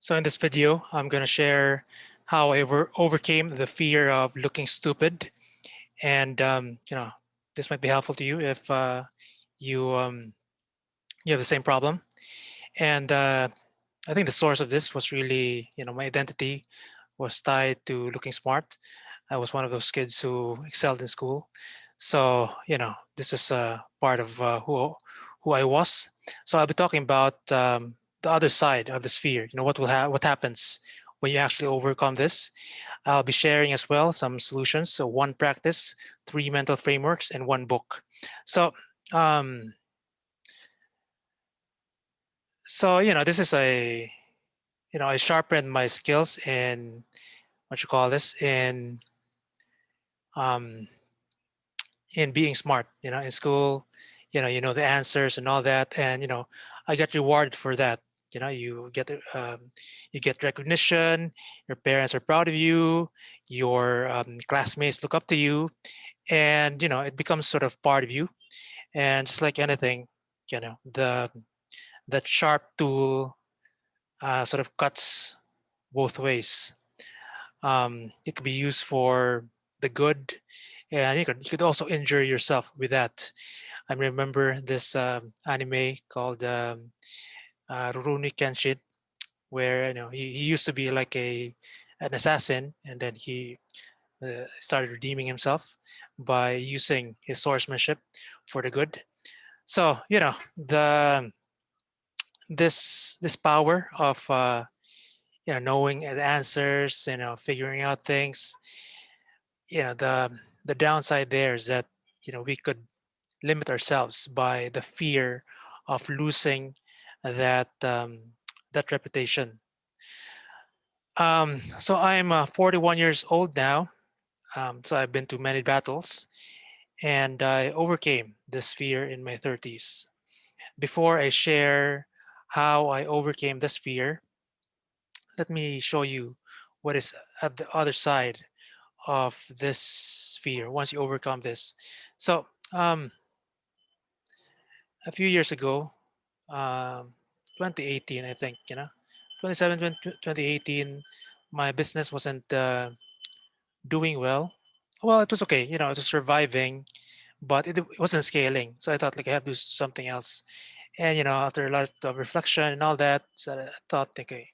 So in this video, I'm going to share how I overcame the fear of looking stupid. And, this might be helpful to you if you, you have the same problem. And I think the source of this was really, my identity was tied to looking smart. I was one of those kids who excelled in school. So, this was part of who I was. So I'll be talking about the other side of the sphere. What happens when you actually overcome this. I'll be sharing as well some solutions. So one practice, three mental frameworks, and one book. So, um, this is I sharpened my skills in what you call this um, in being smart. In school, the answers and all that, and I get rewarded for that. You get recognition. Your parents are proud of you. Your classmates look up to you, and it becomes sort of part of you. And just like anything, that sharp tool sort of cuts both ways. It could be used for the good, and you could also injure yourself with that. I remember this anime called Rurouni Kenshin, where he used to be like an assassin, and then he started redeeming himself by using his swordsmanship for the good. So the this power of knowing the answers, figuring out things. The downside there is that we could limit ourselves by the fear of losing that that reputation. So I'm 41 years old now. So I've been to many battles, and I overcame this fear in my 30s. Before I share how I overcame this fear, let me show you what is at the other side of this fear once you overcome this. So a few years ago, um, 2018, I think, 2018, my business wasn't doing well. Well, it was okay, it was surviving, but it wasn't scaling. So I thought like I have to do something else. And after a lot of reflection and all that, so I thought, okay,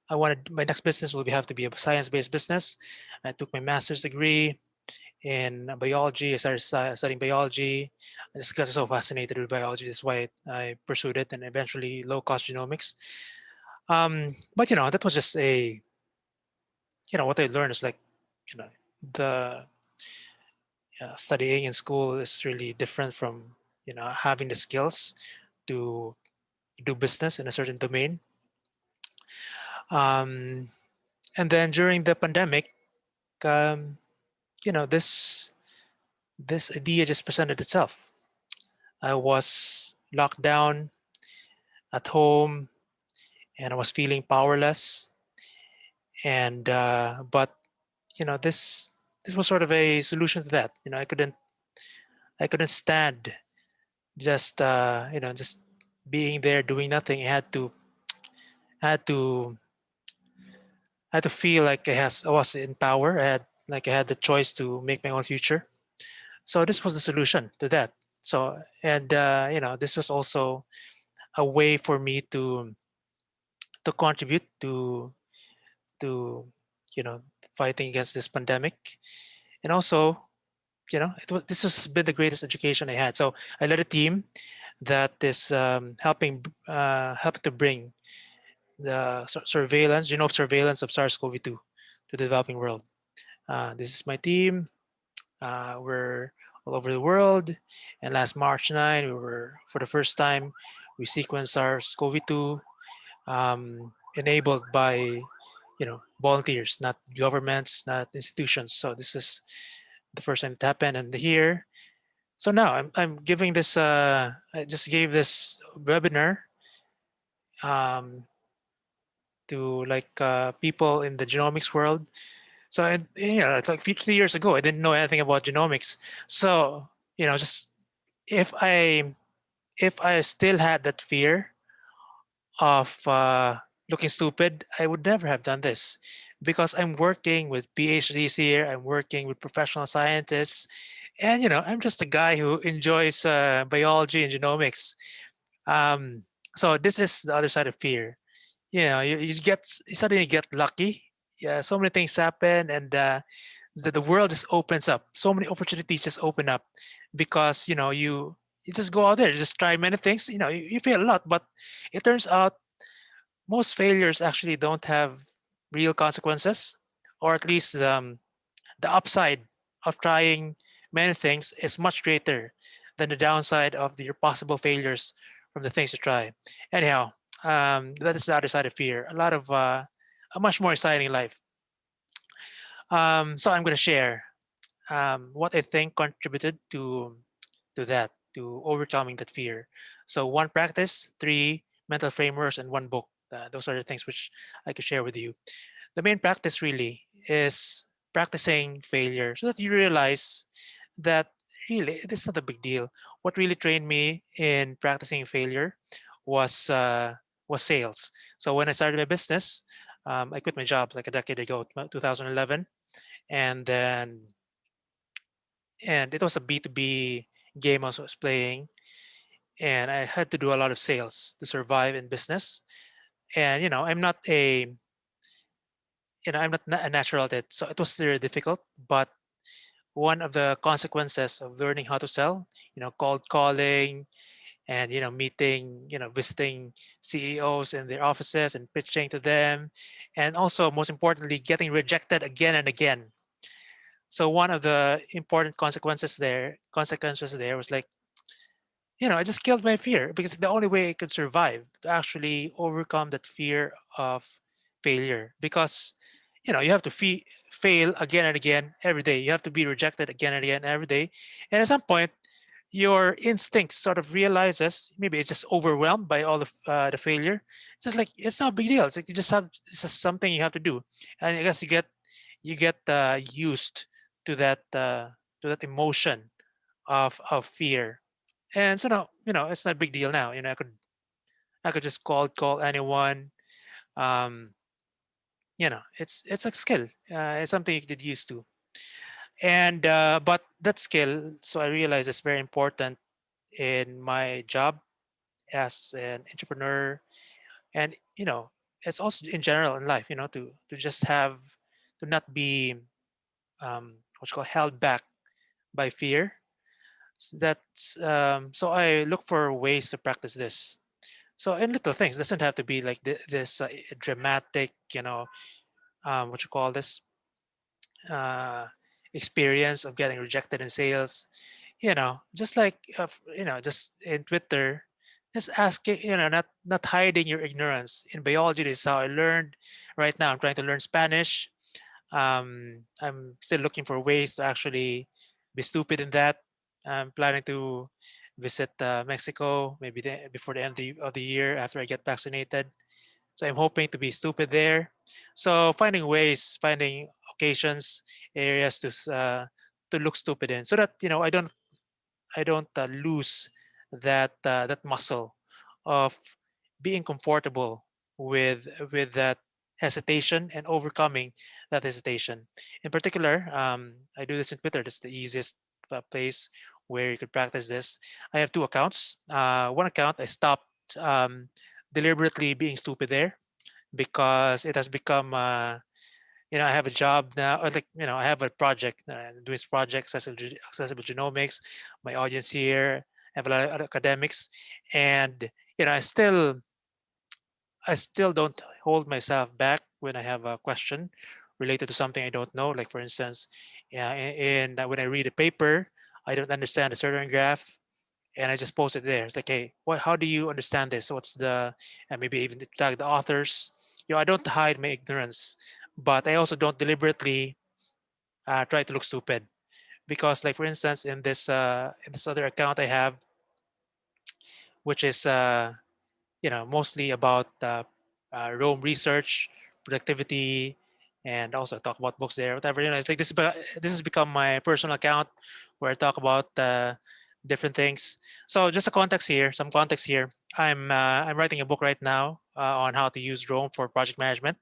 I wanted my next business will have to be a science-based business. I took my master's degree in biology. I started studying biology. I just got so fascinated with biology. That's why I pursued it, and eventually low-cost genomics. But that was just what I learned is like, the studying in school is really different from having the skills to do business in a certain domain. Um, and then during the pandemic, um, this idea just presented itself. I was locked down at home, and I was feeling powerless. And but this was sort of a solution to that. I couldn't stand just being there doing nothing. I had to I had to feel like I was in power. I had the choice to make my own future. So this was the solution to that. So, and this was also a way for me to contribute to fighting against this pandemic. And also, this has been the greatest education I had. So I led a team that is helping to bring the surveillance, genome surveillance of SARS-CoV-2 to the developing world. This is my team. We're all over the world. And last March 9, for the first time, we sequenced SARS-CoV-2, enabled by, volunteers, not governments, not institutions. So this is the first time it happened. And here, so now I'm giving this, I just gave this webinar um, to like people in the genomics world. So, it's like 50 years ago, I didn't know anything about genomics. So, just if I if I still had that fear of looking stupid, I would never have done this because I'm working with PhDs here. I'm working with professional scientists, and I'm just a guy who enjoys biology and genomics. Um, so this is the other side of fear. You suddenly get lucky. Yeah, so many things happen, and the world just opens up. So many opportunities just open up because you just go out there, just try many things. You fail a lot, but it turns out most failures actually don't have real consequences, or at least the upside of trying many things is much greater than the downside of your possible failures from the things you try. Anyhow, that is the other side of fear. A much more exciting life. So I'm going to share what I think contributed to that, to overcoming that fear. So one practice, three mental frameworks, and one book. Those are the things which I could share with you. The main practice really is practicing failure so that you realize that really it is not a big deal. What really trained me in practicing failure was uh, was sales. So when I started my business, I quit my job like a decade ago, 2011, and then and it was a B2B game I was playing, and I had to do a lot of sales to survive in business. And I'm not a natural at it, so it was very difficult. But one of the consequences of learning how to sell, cold calling and visiting CEOs in their offices and pitching to them, and also most importantly, getting rejected again and again. So one of the important consequences there was like, I just killed my fear because the only way I could survive to actually overcome that fear of failure, because you have to fail again and again every day. You have to be rejected again and again every day, and at some point, your instinct sort of realizes maybe it's just overwhelmed by all the failure. It's just like it's not a big deal. It's like it's just something you have to do, and I guess you get used to that emotion of fear. And so now, it's not a big deal now. I could just call anyone. Um, it's a skill. It's something you get used to. And but that skill, so I realize it's very important in my job as an entrepreneur, and it's also in general in life. To just have to not be what you call held back by fear. So I look for ways to practice this. So in little things, doesn't have to be like this dramatic, what you call this, uh, experience of getting rejected in sales. Just like just in Twitter, just asking, not hiding your ignorance. In biology, this is how I learned. Right now, I'm trying to learn Spanish. I'm still looking for ways to actually be stupid in that. I'm planning to visit Mexico maybe before the end of the year after I get vaccinated. So I'm hoping to be stupid there. So finding occasions, areas to look stupid in, so that I don't lose that muscle of being comfortable with that hesitation and overcoming that hesitation. In particular, I do this in Twitter. That's the easiest place where you could practice this. I have two accounts. One account I stopped deliberately being stupid there because it has become I have a job now, or like I have a project, doing this project, accessible genomics. My audience here, I have a lot of academics, and I still don't hold myself back when I have a question related to something I don't know. Like for instance, yeah, when I read a paper, I don't understand a certain graph, and I just post it there. It's like, hey, how do you understand this? What's the, and maybe even tag the authors. I don't hide my ignorance, but I also don't deliberately try to look stupid, because, like for instance, in this other account I have, which is mostly about Rome research, productivity, and also talk about books there, whatever. It's like this has become my personal account where I talk about different things. So just a context here, some context here. I'm writing a book right now on how to use Rome for project management.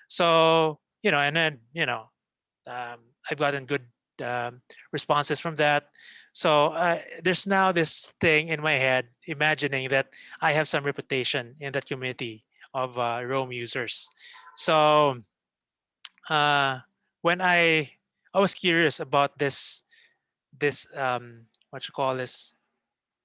So and then I've gotten good responses from that. So there's now this thing in my head, imagining that I have some reputation in that community of Rome users. So uh, when I was curious about this what you call this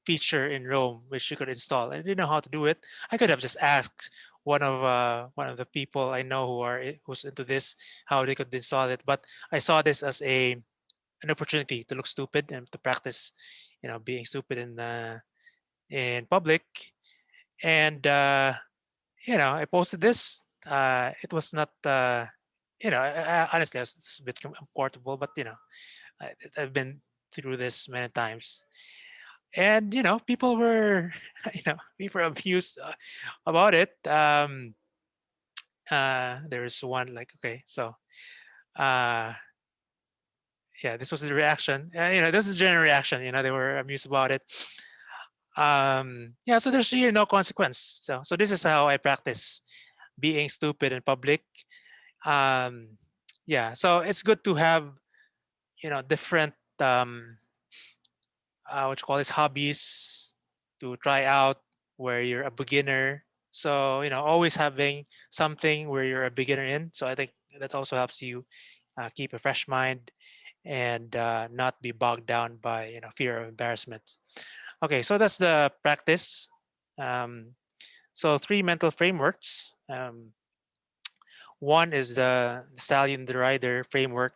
feature in Rome which you could install. I didn't know how to do it. I could have just asked one of the people I know who's into this how they could install it. But I saw this as a an opportunity to look stupid and to practice, being stupid in public. And I posted this. It was not. Honestly, I was just a bit uncomfortable, but I've been through this many times, and people were people were amused about it. There's one like, okay, so uh yeah, this was the reaction. This is general reaction. They were amused about it. Yeah, so there's really no consequence. So this is how I practice being stupid in public. um yeah, so it's good to have different what you call this hobbies to try out where you're a beginner. So always having something where you're a beginner in. So I think that also helps you keep a fresh mind and not be bogged down by fear of embarrassment. Okay, so that's the practice. um, so three mental frameworks. One is the stallion the rider framework.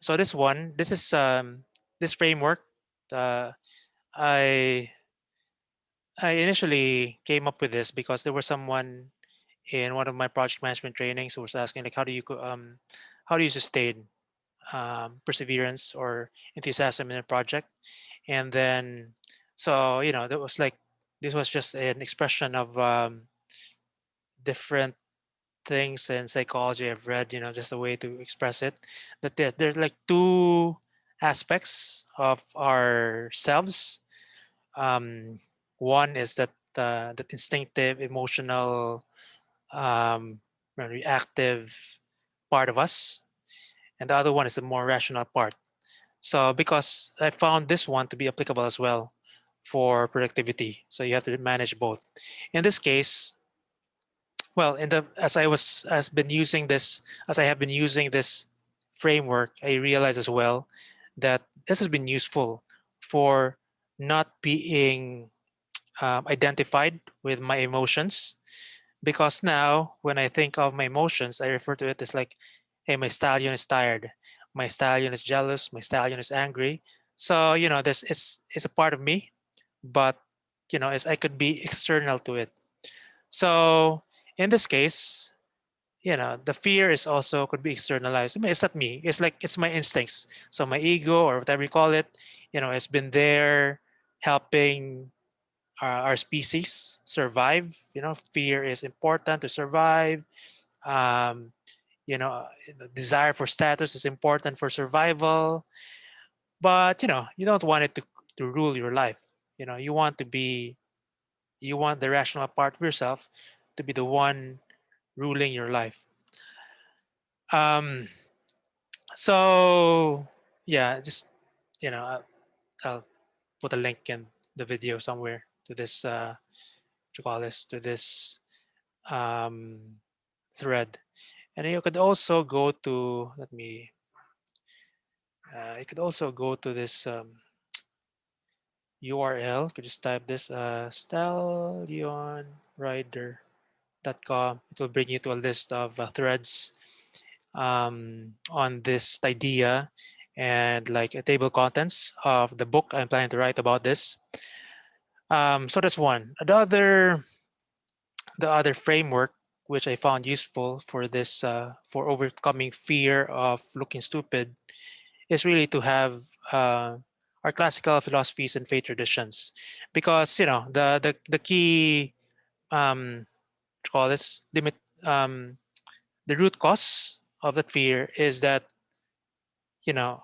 So this framework, uh, I I initially came up with this because there was someone in one of my project management trainings who was asking like, how do you sustain perseverance or enthusiasm in a project? And then that was like, this was just an expression of different things in psychology I've read, just a way to express it. That there's like two aspects of ourselves. um, One is that instinctive, emotional, um, reactive part of us, and the other one is the more rational part. So because I found this one to be applicable as well for productivity, so you have to manage both. In this case, well, in the as I have been using this framework, I realize as well that this has been useful for not being identified with my emotions, because now when I think of my emotions, I refer to it as like, hey, my stallion is tired, my stallion is jealous, my stallion is angry. So this is a part of me, but as I could be external to it. So in this case, the fear is also could be externalized. I mean, it's not me. It's like it's my instincts. So my ego or whatever you call it, has been there helping our species survive. Fear is important to survive. Um, the desire for status is important for survival. But you don't want it to rule your life. You want the rational part of yourself to be the one ruling your life. Um, so yeah, just I'll put a link in the video somewhere to this what you call this to this um, thread. And you could also go to, let me, you could also go to this URL. Could just type this stallionrider.com. It will bring you to a list of threads on this idea and like a table contents of the book I'm planning to write about this. So that's one. The other framework which I found useful for this for overcoming fear of looking stupid is really to have our classical philosophies and faith traditions, because the key what you call this limit the root cause of that fear is that you know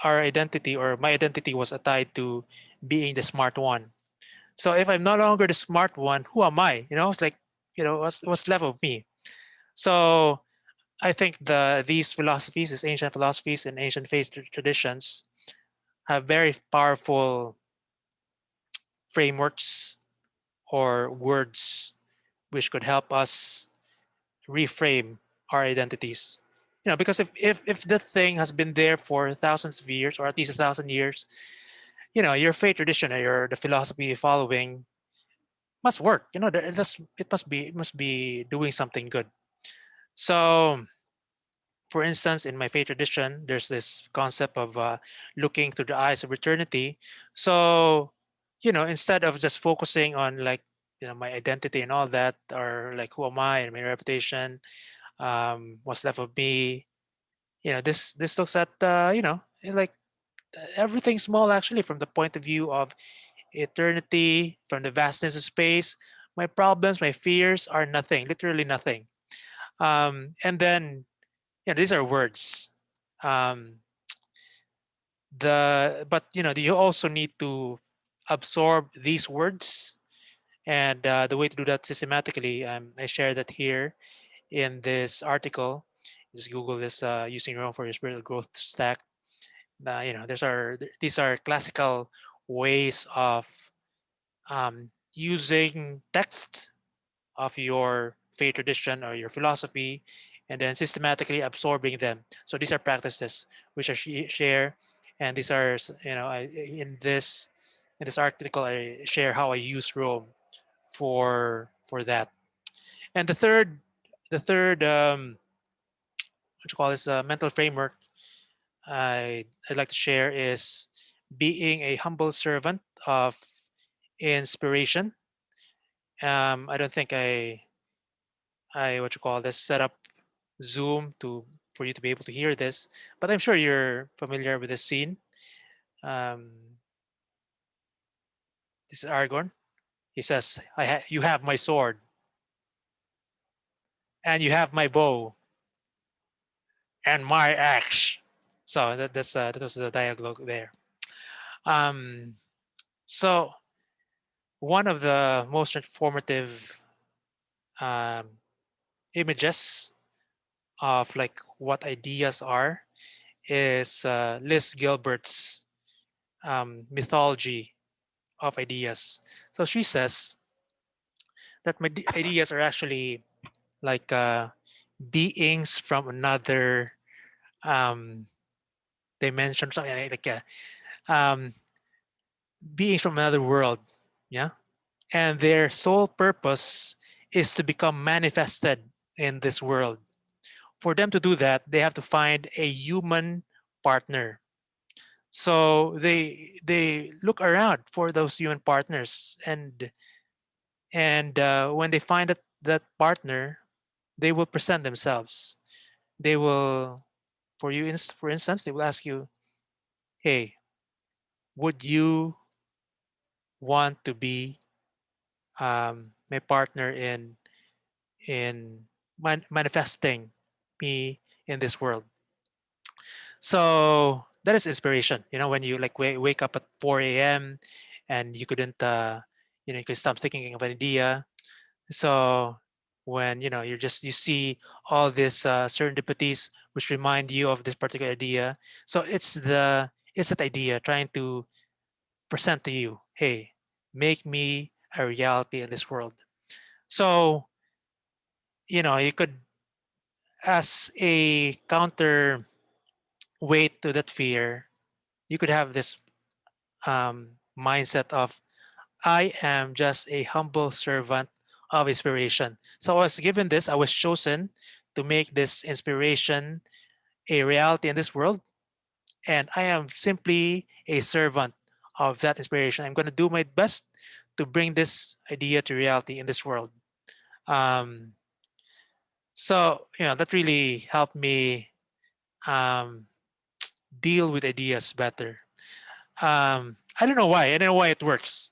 our identity or my identity was tied to being the smart one. So if I'm no longer the smart one, who am I? It's like, what's left of me? So I think these philosophies, these ancient philosophies and ancient faith traditions have very powerful frameworks or words which could help us reframe our identities. Because if the thing has been there for thousands of years, or at least 1,000 years, your faith tradition or the philosophy you're following must work. It must be doing something good. So, for instance, in my faith tradition, there's this concept of looking through the eyes of eternity. So, instead of just focusing on, like, my identity and all that, or like who am I and my reputation, what's left of me, this looks at it's like everything small, actually, from the point of view of eternity, from the vastness of space. My problems, my fears are nothing, literally nothing. And then, these are words. Um, but you also need to absorb these words, and the way to do that systematically, I share that here in this article. Just Google this, using your own for your spiritual growth stack. These are classical ways of using text of your faith tradition or your philosophy, and then systematically absorbing them. So these are practices which I share, and these are, in this article, I share how I use Rome for that. And the third what you call this, mental framework I'd like to share is being a humble servant of inspiration. I don't think I what you call this, set up Zoom to for you to be able to hear this, but I'm sure you're familiar with this scene. Um, this is Aragorn. He says, "You have my sword, and you have my bow, and my axe." So that was the dialogue there. Um, so one of the most informative um, images of, like, what ideas are is Liz Gilbert's mythology of ideas. So she says that my ideas are actually like beings from another um, dimension, something like um, beings from another world. Yeah. And their sole purpose is to become manifested in this world. For them to do that, they have to find a human partner. So they look around for those human partners, and when they find that partner, they will present themselves. They will, for instance, they will ask you, "Hey, would you want to be my partner in manifesting me in this world?" So that is inspiration. When you, like, wake up at 4 a.m. and you couldn't, you could stop thinking of an idea. So when you see all these serendipities which remind you of this particular idea. So it's that idea trying to present to you, "Hey, make me a reality in this world." So you could, as a counter weight to that fear, you could have this mindset of, "I am just a humble servant of inspiration." So I was given this, I was chosen to make this inspiration a reality in this world, and I am simply a servant of that inspiration. I'm going to do my best to bring this idea to reality in this world. Um, so that really helped me um, deal with ideas better. I don't know why. I don't know why it works.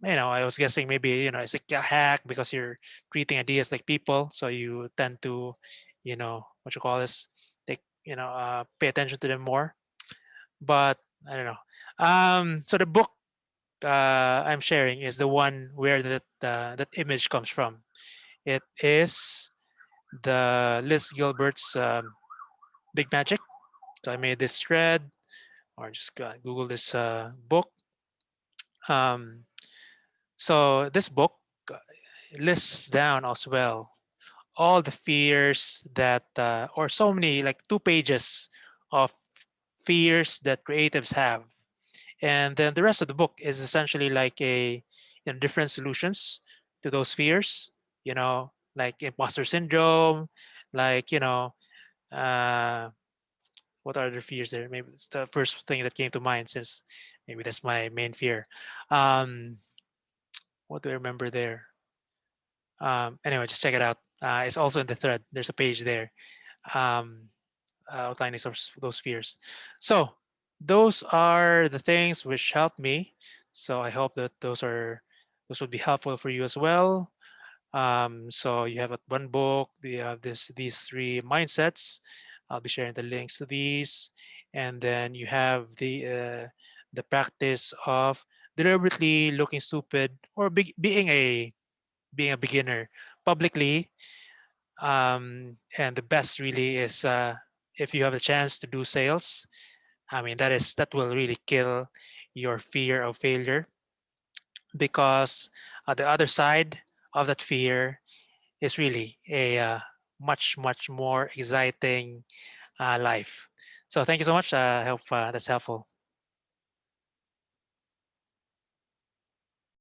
I was guessing maybe, it's like a hack because you're treating ideas like people, so you tend to, what you call this, take, pay attention to them more. But I don't know. So the book I'm sharing is the one where that image comes from. It is the Liz Gilbert's Big Magic. So I made this thread, or just Google this book. Um, so this book uh, lists down as well all the fears that, or so many, like 2 pages of fears that creatives have, and then the rest of the book is essentially like different solutions to those fears. Like imposter syndrome, like uh, what are the fears there? Maybe it's the first thing that came to mind, since maybe that's my main fear. Um, what do I remember there? Anyway, just check it out. It's also in the thread. There's a page there, um, outlining those fears. So those are the things which helped me. So I hope that those would be helpful for you as well. So you have one book. You have these 3 mindsets. I'll be sharing the links to these, and then you have the practice of deliberately looking stupid, or being a beginner publicly. And the best really is, if you have a chance to do sales. I mean, that will really kill your fear of failure, because the other side of that fear is really a much, much more exciting life. So thank you so much. I hope that's helpful.